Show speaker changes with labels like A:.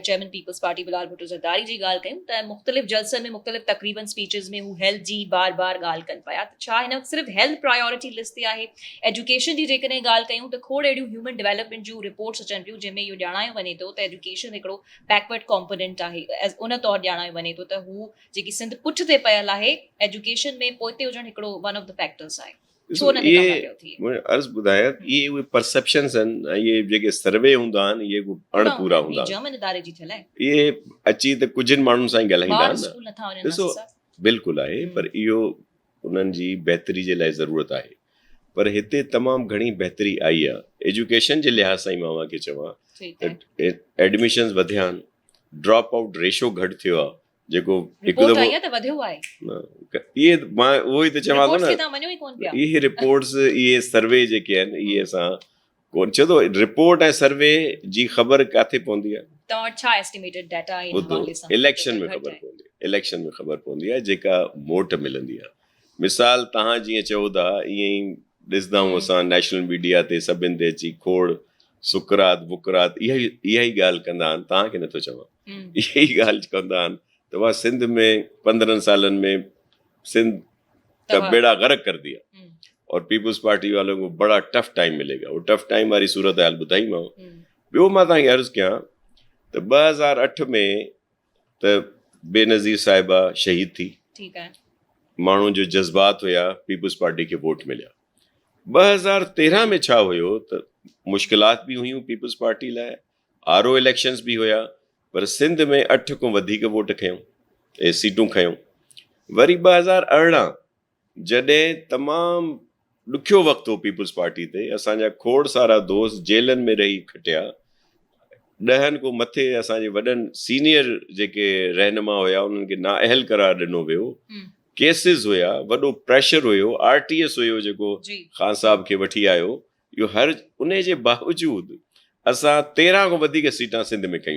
A: chairman Peoples Party Bilal Bhutto Zardari ji ॻाल्हि कयूं त मुख़्तलिफ़ जलसनि में मुख़्तलिफ़ तक़रीबन स्पीचिस में हू हेल्थ जी बार बार ॻाल्हि कनि पिया त छा हिन वक़्तु सिर्फ़ु हेल्थ प्रायोरिटी लिस्ट ते आहे एजुकेशन जी जेकॾहिं ॻाल्हि कयूं त खोड़ अहिड़ियूं ह्यूमन डेवलपमेंट जूं रिपोर्ट्स अचनि पियूं जंहिंमें इहो ॼाणायो वञे थो त एजुकेशन हिकिड़ो बैकवर्ड कॉम्पोनेंट आहे उन तौरु ॼाणायो वञे थो त हू जेकी सिंध पुठिते पियल आहे एजुकेशन में पोइते हुजणु हिकिड़ो वन ऑफ द फैक्टर्स आहे छो न कम न पियो थिए
B: अर्ज़ ॿुधायां इहे उहे परसेप्शंस आहिनि इहे जेके सर्वे हूंदा आहिनि इहे अणपूरा हूंदा आहिनि
A: जर्मन इदारे जी थियल आहे
B: इहे अची त कुझनि माण्हुनि सां ई ॻाल्हाईंदा
A: ॿार
B: आहिनि
A: स्कूल नथा वञनि
B: ॾिसो
A: नासिर साहब
B: बिल्कुलु आहे पर इहो उन्हनि जी बहितरी जे लाइ ज़रूरत आहे पर हिते तमामु घणी बहितरी आई आहे एजुकेशन जे लिहाज़ सां ई मां तव्हांखे चवां त एडमिशन्स वधिया आहिनि ड्रॉप आउट रेशो घटि थियो आहे जेको हिकु
A: रिपोर्ट
B: दफ़ो
A: आई आहे त वधियो आहे
B: इहे मां उहो ई त चवां थो
A: रिपोर्ट्स खे
B: न
A: तव्हां मञो ई कोन पिया
B: इहे रिपोर्ट्स इहे सर्वे जेके आहिनि इहे असां कोन चए थो रिपोर्ट ऐं सर्वे जी ख़बर किथे पवंदी आहे
A: तव्हां वटि छा एस्टिमेटेड डाटा आहे इन हवाले सां
B: इलेक्शन में ख़बर पवंदी आहे इलेक्शन में ख़बर पवंदी आहे जेका वोट मिलंदी आहे मिसाल तव्हां जीअं चओ था ईअं ई ॾिसंदा आहियूं असां नेशनल मीडिया ते सभिनि ते अची खोड़ सुकरात बुकरात इहा ई ॻाल्हि कंदा आहिनि तव्हांखे नथो चवां इहा ई ॻाल्हि कंदा आहिनि त उहा सिंध में 15 सालनि में सिंध का बेड़ा गर्क कर दिया और पीपल्स पार्टी वालों को बड़ा टफ टाइम मिलेगा वो टफ टाइम वारी सूरत हाल ॿुधाईमांव ॿियो मां तव्हांखे अर्ज़ु कयां त 2008 में त बेनज़ीर साहिबा शहीद थी
A: ठीकु आहे
B: माण्हुनि जो जज़्बात हुया पीपल्स पार्टी खे वोट मिलिया 2013 में छा हुयो त मुश्किलात बि हुयूं पीपल्स पार्टी लाइ आरओ इलेक्शंस बि हुया पर सिंध में 8 खां वधीक वोट खयूं ऐं सीटूं खयूं वरी 2018 जॾहिं तमामु ॾुखियो वक़्तु हो पीपल्स पार्टी ते असांजा खोड़ सारा दोस्त जेलनि में रही खटिया 10 खां मथे असांजे वॾनि सीनियर जेके रहनुमा हुया उन्हनि खे नाअहल करार ॾिनो वियो केसिस हुया वॾो प्रेशर हुयो आरटीएस हुयो जेको ख़ान साहब खे वठी आयो इहो हर उन जे बावजूदि असां 13 खां वधीक सीटां सिंध में कयूं